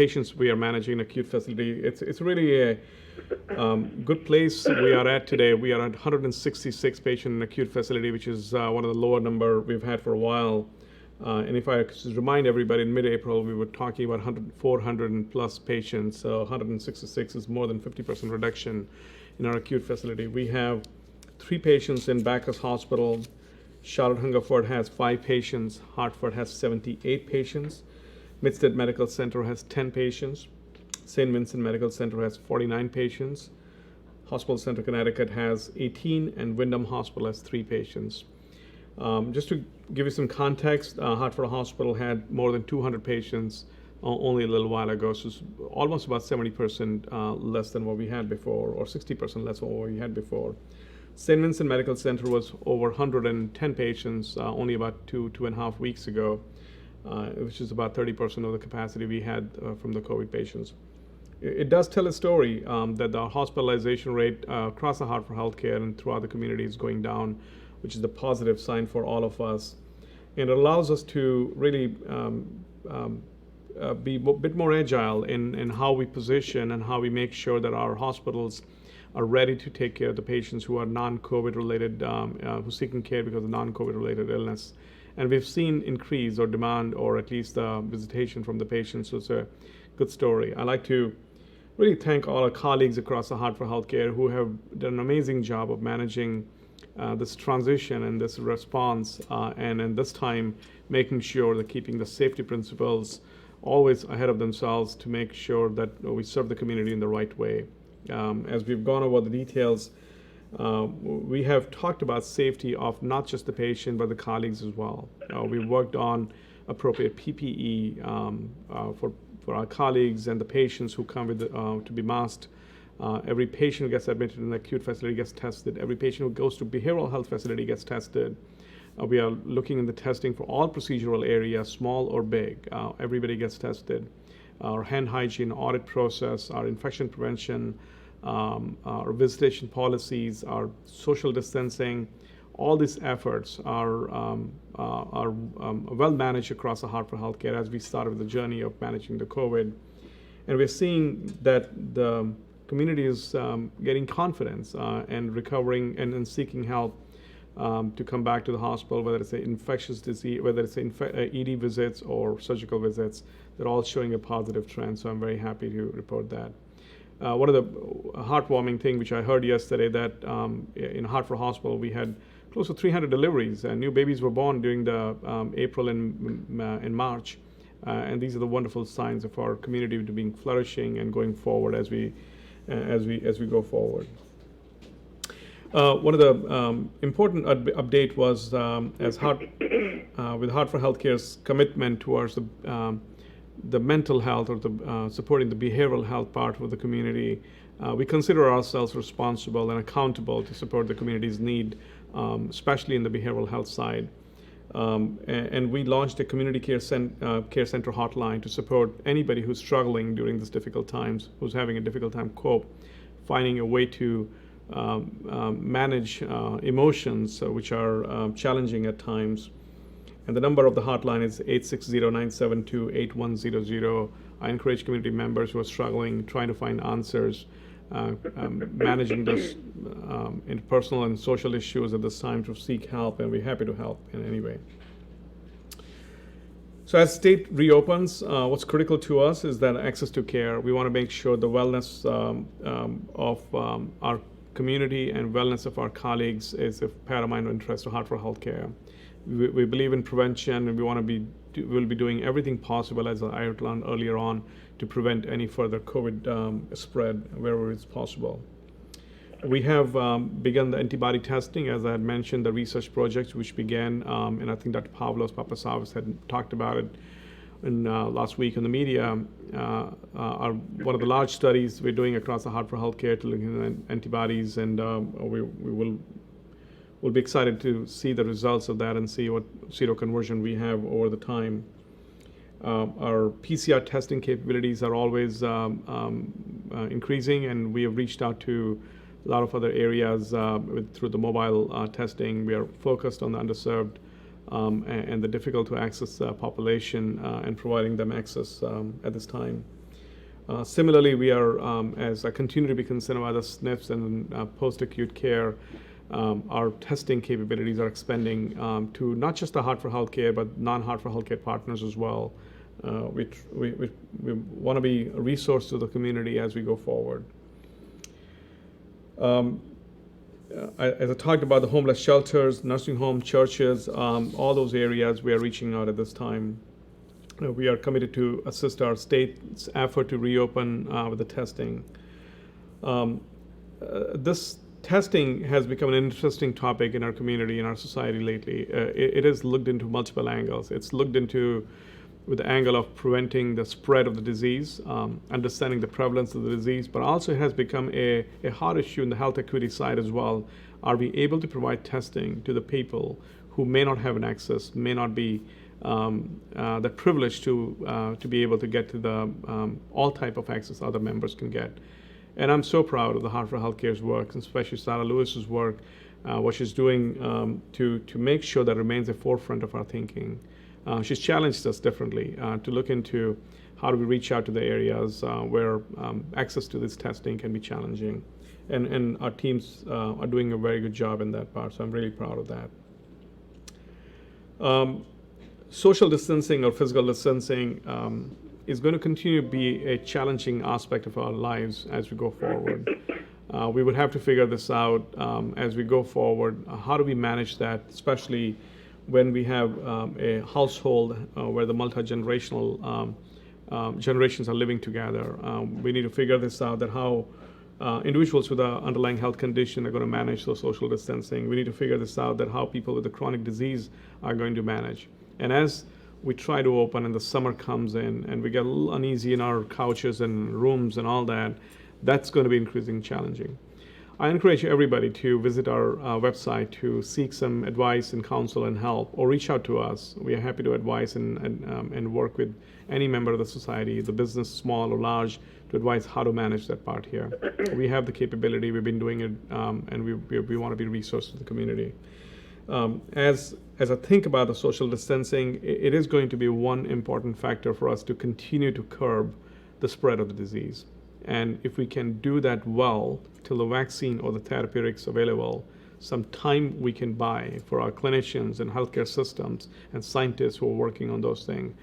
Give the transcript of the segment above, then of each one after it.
patients we are managing in acute facility. It's really a good place we are at today. We are at 166 patients in acute facility, which is one of the lower number we've had for a while. And if I could remind everybody, in mid-April, we were talking about 400 and plus patients. So 166 is more than 50% reduction in our acute facility. We have 3 patients in Bacchus Hospital. Charlotte-Hungerford has 5 patients. Hartford has 78 patients. Midstate Medical Center has 10 patients. St. Vincent Medical Center has 49 patients. Hospital Center Connecticut has 18, and Wyndham Hospital has 3 patients. Just to give you some context, Hartford Hospital had more than 200 patients only a little while ago, so it's almost about 70% less than what we had before, or 60% less than what we had before. St. Vincent Medical Center was over 110 patients only about 2.5 weeks ago, which is about 30% of the capacity we had from the COVID patients. It does tell a story that the hospitalization rate across the Hartford Healthcare and throughout the community is going down, which is a positive sign for all of us. And it allows us to really be a bit more agile in how we position and how we make sure that our hospitals are ready to take care of the patients who are non-COVID related, who are seeking care because of non-COVID related illness. And we've seen increase or demand, or at least visitation from the patients, so it's a good story. I'd like to really thank all our colleagues across the Hartford Healthcare who have done an amazing job of managing this transition and this response, and in this time making sure that keeping the safety principles always ahead of themselves to make sure that we serve the community in the right way. As we've gone over the details, we have talked about safety of not just the patient but the colleagues as well. We've worked on appropriate PPE for our colleagues and the patients who come with to be masked. Every patient who gets admitted in an acute facility gets tested. Every patient who goes to behavioral health facility gets tested. We are looking in the testing for all procedural areas, small or big. Everybody gets tested. Our hand hygiene audit process, our infection prevention, our visitation policies, our social distancing, all these efforts are well managed across the Hartford Healthcare as we started the journey of managing the COVID. And we're seeing that the community is getting confidence and recovering and seeking help to come back to the hospital, whether it's an infectious disease, whether it's ED visits or surgical visits. They're all showing a positive trend, so I'm very happy to report that. One of the heartwarming things which I heard yesterday, that in Hartford Hospital we had close to 300 deliveries, and new babies were born during the April and March, and these are the wonderful signs of our community to being flourishing and going forward as we go forward. One of the important update was with Hartford Healthcare's commitment towards the mental health, or the supporting the behavioral health part of the community. We consider ourselves responsible and accountable to support the community's need, especially in the behavioral health side. And we launched a community care center hotline to support anybody who's struggling during these difficult times, who's having a difficult time finding a way to manage emotions which are challenging at times. And the number of the hotline is 860-972-8100. I encourage community members who are struggling, trying to find answers, managing those interpersonal and social issues at this time, to seek help, and we're happy to help in any way. So as state reopens, what's critical to us is that access to care. We want to make sure the wellness of our community and wellness of our colleagues is of paramount interest to Hartford Healthcare. We believe in prevention, and we'll be doing everything possible, as I outlined earlier on, to prevent any further COVID spread wherever it's possible. We have begun the antibody testing, as I had mentioned, the research projects which began, and I think Dr. Pavlos Papasavas had talked about it in last week in the media, are one of the large studies we're doing across the Hartford Healthcare to look at antibodies, and we'll be excited to see the results of that and see what seroconversion we have over the time. Our PCR testing capabilities are always increasing, and we have reached out to a lot of other areas through the mobile testing. We are focused on the underserved and the difficult to access population and providing them access at this time. Similarly, we are, as I continue to be concerned about the SNFs and post-acute care, our testing capabilities are expanding to not just the Hartford Healthcare, but non-Hartford Healthcare partners as well. We want to be a resource to the community as we go forward. As I talked about the homeless shelters, nursing home, churches, all those areas we are reaching out at this time. We are committed to assist our state's effort to reopen with the testing. This testing has become an interesting topic in our community, in our society lately. It is looked into multiple angles. It's looked into with the angle of preventing the spread of the disease, understanding the prevalence of the disease, but also it has become a hot issue in the health equity side as well. Are we able to provide testing to the people who may not have an access, may not be the privilege to be able to get to the all type of access other members can get. And I'm so proud of the Hartford Healthcare's work, and especially Sarah Lewis's work, what she's doing to make sure that remains at the forefront of our thinking. She's challenged us differently to look into how do we reach out to the areas where access to this testing can be challenging. And our teams are doing a very good job in that part, so I'm really proud of that. Social distancing or physical distancing is going to continue to be a challenging aspect of our lives as we go forward. We would have to figure this out as we go forward. How do we manage that, especially when we have a household where the multi-generational generations are living together? We need to figure this out, that how individuals with an underlying health condition are going to manage the social distancing. We need to figure this out, that how people with a chronic disease are going to manage. And as we try to open and the summer comes in and we get a little uneasy in our couches and rooms and all that, that's going to be increasingly challenging. I encourage everybody to visit our website to seek some advice and counsel and help, or reach out to us. We are happy to advise and work with any member of the society, the business, small or large, to advise how to manage that part here. We have the capability, we've been doing it, and we want to be a resource to the community. As I think about the social distancing, it is going to be one important factor for us to continue to curb the spread of the disease. And if we can do that well till the vaccine or the therapeutics available, some time we can buy for our clinicians and healthcare systems and scientists who are working on those things,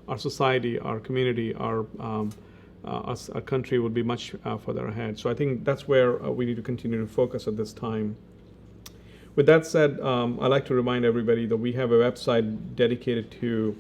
our society, our community, our country will be much further ahead. So I think that's where we need to continue to focus at this time. With that said, I'd like to remind everybody that we have a website dedicated to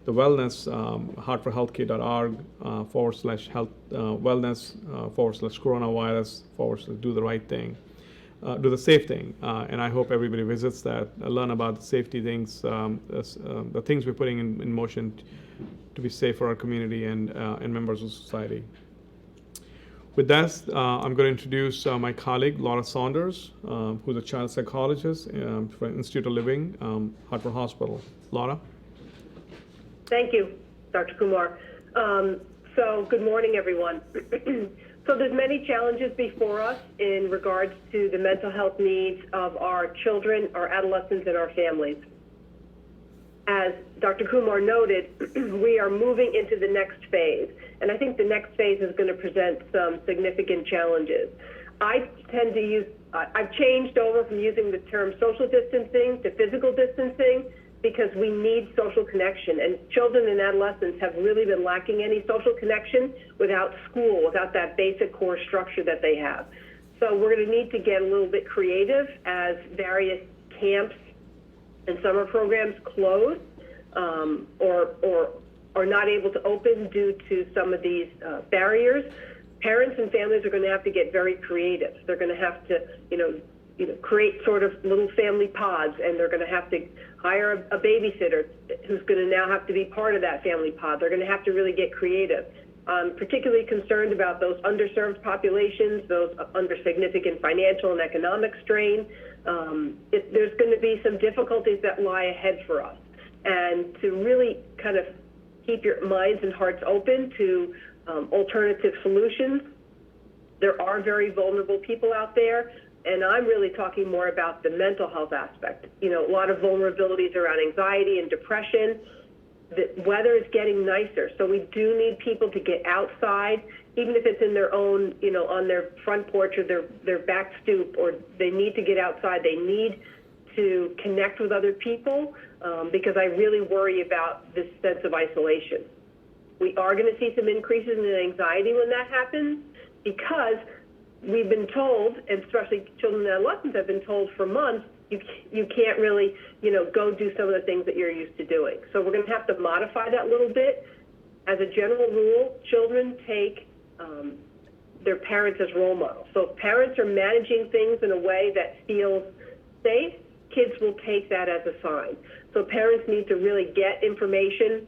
the wellness, hartfordhealthcare.org/health wellness /coronavirus/do the right thing, do the safe thing. And I hope everybody visits that, learn about the safety things, the things we're putting in motion to be safe for our community and members of society. With that, I'm going to introduce my colleague, Laura Saunders, who's a child psychologist for Institute of Living, Hartford Hospital. Laura? Thank you, Dr. Kumar. So good morning, everyone. So there's many challenges before us in regards to the mental health needs of our children, our adolescents, and our families. As Dr. Kumar noted, we are moving into the next phase, and I think the next phase is going to present some significant challenges. I tend to use, I've changed over from using the term social distancing to physical distancing, because we need social connection, and children and adolescents have really been lacking any social connection without school, without that basic core structure that they have. So we're going to need to get a little bit creative as various camps and summer programs close or are not able to open due to some of these barriers. Parents and families are going to have to get very creative. They're going to have to, create sort of little family pods, and they're going to have to hire a babysitter who's going to now have to be part of that family pod. They're going to have to really get creative. I'm particularly concerned about those underserved populations, those under significant financial and economic strain. There's going to be some difficulties that lie ahead for us. And to really kind of keep your minds and hearts open to alternative solutions. There are very vulnerable people out there, and I'm really talking more about the mental health aspect. A lot of vulnerabilities around anxiety and depression. The weather is getting nicer, so we do need people to get outside, even if it's in their own, on their front porch or their back stoop, or they need to get outside. They need to connect with other people because I really worry about this sense of isolation. We are going to see some increases in anxiety when that happens because we've been told, and especially children and adolescents have been told for months, you can't really, go do some of the things that you're used to doing. So we're going to have to modify that a little bit. As a general rule, children take their parents as role models. So if parents are managing things in a way that feels safe, kids will take that as a sign. So parents need to really get information.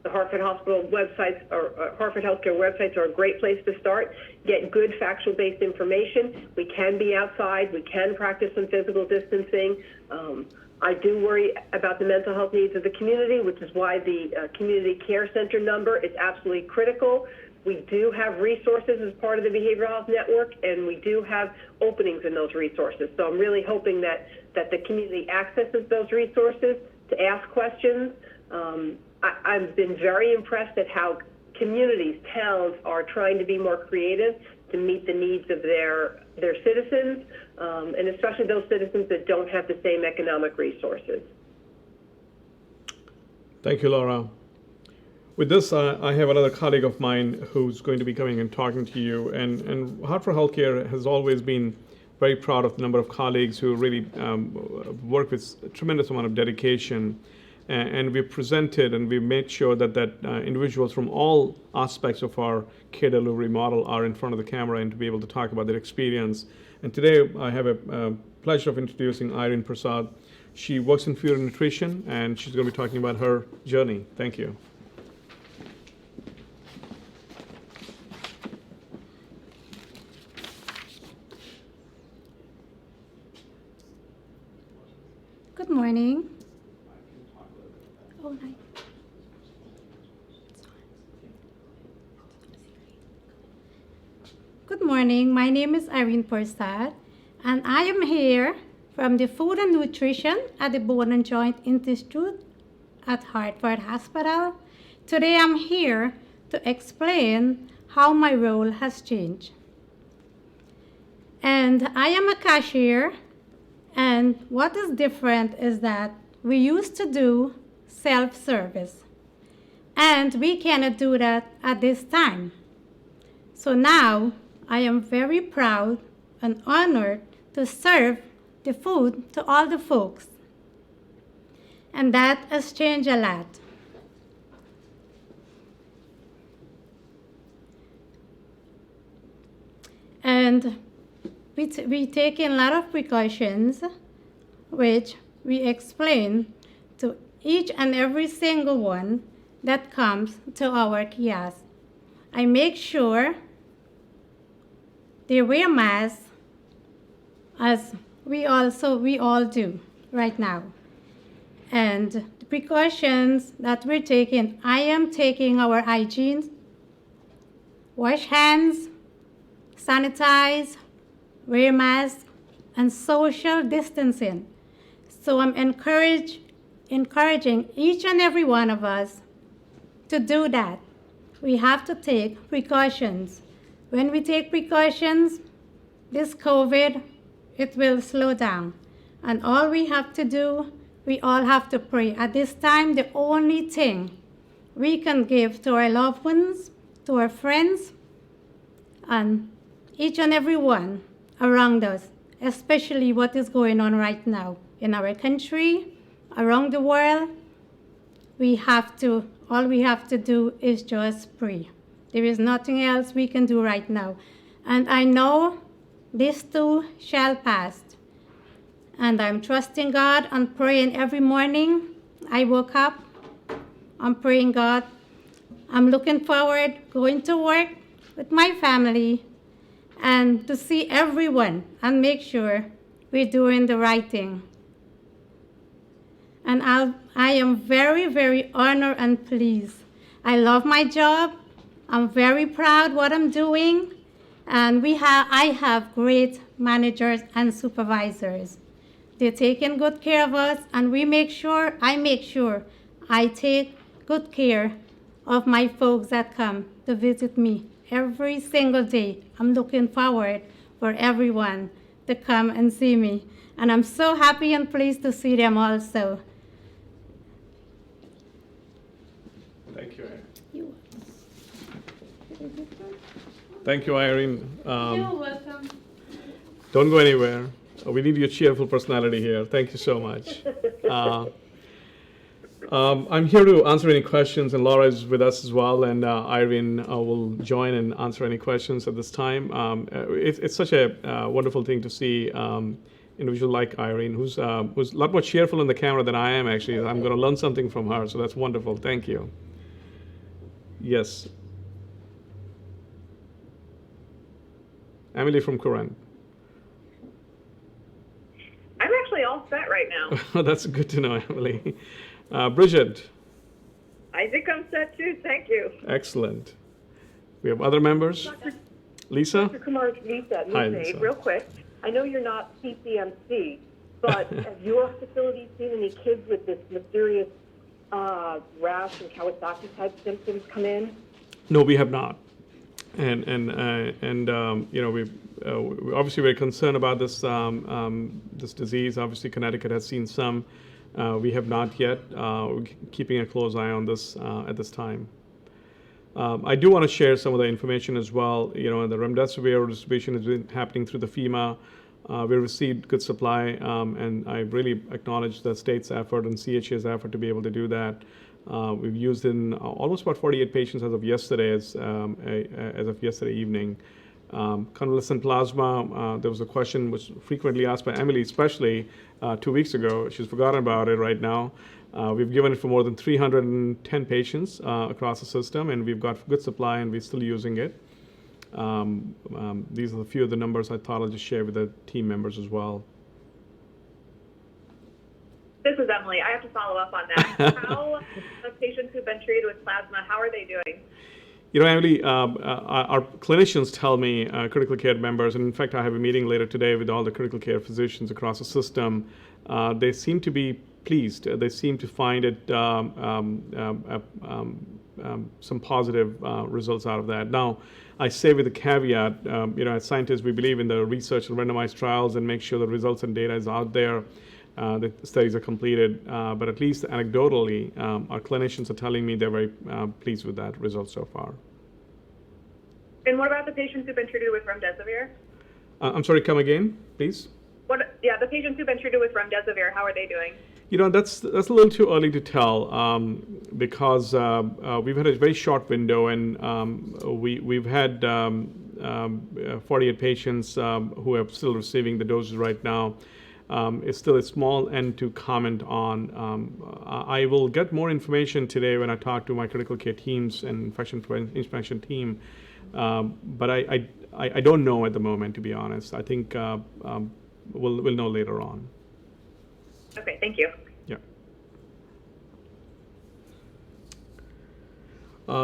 The Hartford Hospital websites or Hartford Healthcare websites are a great place to start. Get good factual-based information. We can be outside. We can practice some physical distancing. I do worry about the mental health needs of the community, which is why the community care center number is absolutely critical. We do have resources as part of the behavioral health network, and we do have openings in those resources. So I'm really hoping that the community accesses those resources to ask questions. I've been very impressed at how communities, towns are trying to be more creative to meet the needs of their citizens, and especially those citizens that don't have the same economic resources. Thank you, Laura. With this, I have another colleague of mine who's going to be coming and talking to you. And Hartford Healthcare has always been very proud of the number of colleagues who really work with a tremendous amount of dedication. And we've presented and we've made sure that individuals from all aspects of our care delivery model are in front of the camera and to be able to talk about their experience. And today I have a pleasure of introducing Irene Persaud. She works in food and nutrition, and she's going to be talking about her journey. Thank you. Good morning. Oh, nice. Good morning. My name is Irene Persaud, and I am here from the Food and Nutrition at the Bone and Joint Institute at Hartford Hospital. Today I'm here to explain how my role has changed. And I am a cashier, and what is different is that we used to do self-service, and we cannot do that at this time. So now I am very proud and honored to serve the food to all the folks, and that has changed a lot. And we take in a lot of precautions, which we explain to each and every single one that comes to our kiosk. I make sure they wear masks, as we all do right now. And the precautions that we're taking, I am taking our hygiene, wash hands, sanitize, wear masks, and social distancing. So I'm encouraging each and every one of us to do that. We have to take precautions. When we take precautions, this COVID, it will slow down. And all we have to do, we all have to pray. At this time, the only thing we can give to our loved ones, to our friends, and each and every one around us, especially what is going on right now in our country, around the world, all we have to do is just pray. There is nothing else we can do right now. And I know this too shall pass. And I'm trusting God and praying every morning. I woke up, I'm praying God. I'm looking forward going to work with my family and to see everyone and make sure we're doing the right thing. And I am very, very honored and pleased. I love my job. I'm very proud what I'm doing. And I have great managers and supervisors. They're taking good care of us, and I make sure I take good care of my folks that come to visit me every single day. I'm looking forward for everyone to come and see me. And I'm so happy and pleased to see them also. Thank you, Irene. You- Thank you, Irene. You're welcome. Don't go anywhere. We need your cheerful personality here. Thank you so much. I'm here to answer any questions, and Laura is with us as well, and Irene will join and answer any questions at this time. It's such a wonderful thing to see individual like Irene, who's a lot more cheerful in the camera than I am, actually. I'm going to learn something from her, so that's wonderful. Thank you. Yes. Emily from Corinth. I'm actually all set right now. That's good to know, Emily. Bridget. I think I'm set too. Thank you. Excellent. We have other members. Lisa? Dr. Kumar, it's Lisa. Hi, Lisa, Lisa. real quick. I know you're not CCMC, but have your facility seen any kids with this mysterious rash and Kawasaki type symptoms come in? No, we have not. And you know, we're obviously very concerned about this this disease. Obviously, Connecticut has seen some. We have not yet. We're keeping a close eye on this at this time. I do want to share some of the information as well. You know, the remdesivir distribution has been happening through the FEMA. We received good supply, and I really acknowledge the state's effort and CHA's effort to be able to do that. We've used in almost about 48 patients as of yesterday, as of yesterday evening. Convalescent plasma, there was a question which frequently asked by Emily, especially 2 weeks ago. She's forgotten about it right now. We've given it for more than 310 patients across the system, and we've got good supply, and we're still using it. These are a few of the numbers I thought I'll just share with the team members as well. This is Emily. I have to follow up on that. How the patients who've been treated with plasma, how are they doing? You know, Emily, our clinicians tell me, critical care members, and in fact, I have a meeting later today with all the critical care physicians across the system. They seem to be pleased. They seem to find it some positive results out of that. Now, I say with a caveat, you know, as scientists, we believe in the research and randomized trials and make sure the results and data is out there. The studies are completed, but at least anecdotally, our clinicians are telling me they're very pleased with that result so far. And what about the patients who've been treated with remdesivir? I'm sorry, come again, please? The patients who've been treated with remdesivir, how are they doing? You know, that's a little too early to tell because we've had a very short window, and we've had 48 patients who are still receiving the doses right now. It's still a small end to comment on. I will get more information today when I talk to my critical care teams and infection prevention team, but I don't know at the moment, to be honest. I think we'll know later on. Okay, thank you. Yeah.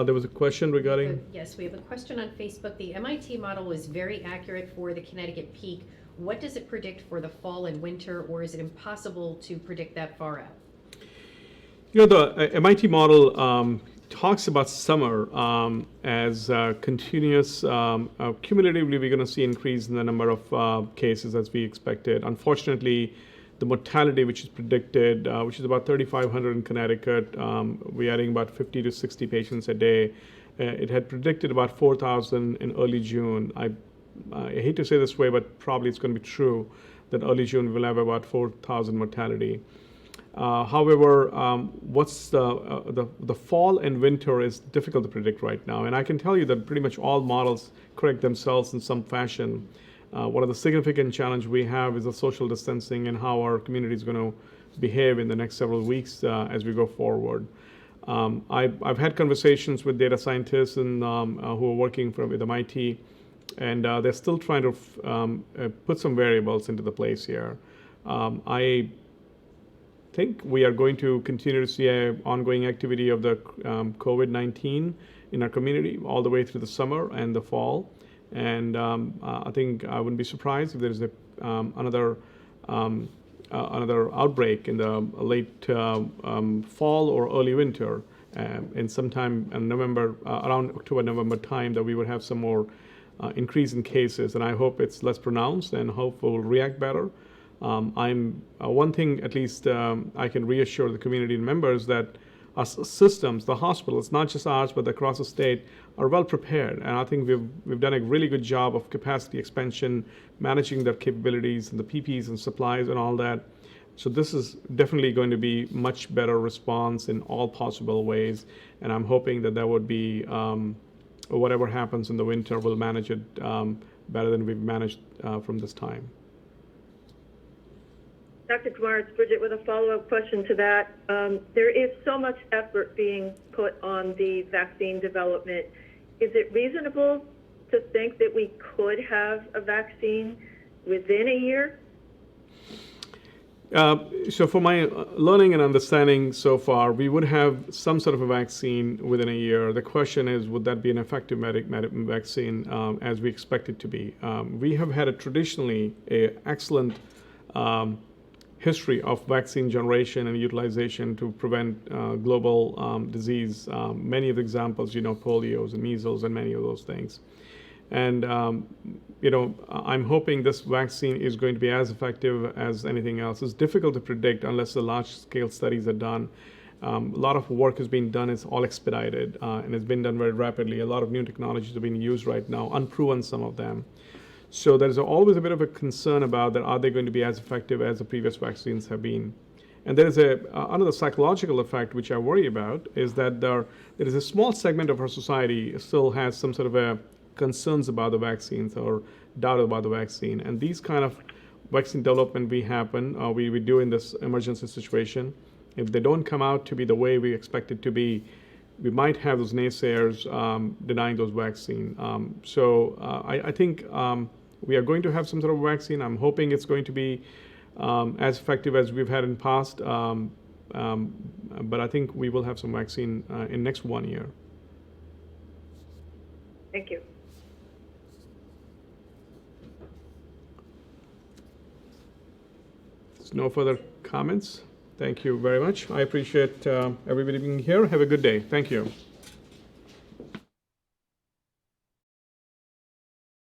There was a question regarding. Yes, we have a question on Facebook. The MIT model was very accurate for the Connecticut peak. What does it predict for the fall and winter, or is it impossible to predict that far out? You know, the MIT model talks about summer as continuous. Cumulatively, we're going to see increase in the number of cases as we expected. Unfortunately, the mortality, which is predicted, which is about 3,500 in Connecticut, we're adding about 50 to 60 patients a day. It had predicted about 4,000 in early June. I hate to say this way, but probably it's going to be true that early June we'll have about 4,000 mortality. However, what's the fall and winter is difficult to predict right now, and I can tell you that pretty much all models correct themselves in some fashion. One of the significant challenges we have is the social distancing and how our community is going to behave in the next several weeks as we go forward. I've had conversations with data scientists and who are working with MIT, and they're still trying to put some variables into the place here. I think we are going to continue to see an ongoing activity of the COVID-19 in our community all the way through the summer and the fall. And I think I wouldn't be surprised if there is another outbreak in the late fall or early winter. in sometime in November, around October, November time, that we would have some more increase in cases, and I hope it's less pronounced and hope we'll react better. I'm one thing at least I can reassure the community members that our systems, the hospitals, not just ours but across the state, are well prepared, and I think we've done a really good job of capacity expansion, managing their capabilities and the PPEs and supplies and all that. So this is definitely going to be much better response in all possible ways, and I'm hoping that would be whatever happens in the winter, we'll manage it better than we've managed from this time. Dr. Kumar, it's Bridget with a follow-up question to that. There is so much effort being put on the vaccine development. Is it reasonable to think that we could have a vaccine within a year? So for my learning and understanding so far, we would have some sort of a vaccine within a year. The question is, would that be an effective vaccine as we expect it to be? We have had traditionally an excellent history of vaccine generation and utilization to prevent global disease. Many of the examples, polios and measles and many of those things. And, I'm hoping this vaccine is going to be as effective as anything else. It's difficult to predict unless the large-scale studies are done. A lot of work has been done. It's all expedited, and it's been done very rapidly. A lot of new technologies are being used right now, unproven some of them. So there's always a bit of a concern about that. Are they going to be as effective as the previous vaccines have been? And there is another psychological effect which I worry about, is that there is a small segment of our society still has some sort of a concerns about the vaccines or doubt about the vaccine. And these kind of vaccine development we do in this emergency situation. If they don't come out to be the way we expect it to be, we might have those naysayers denying those vaccines. So I think we are going to have some sort of vaccine. I'm hoping it's going to be as effective as we've had in past. But I think we will have some vaccine in next 1 year. Thank you. There's no further comments. Thank you very much. I appreciate everybody being here. Have a good day. Thank you.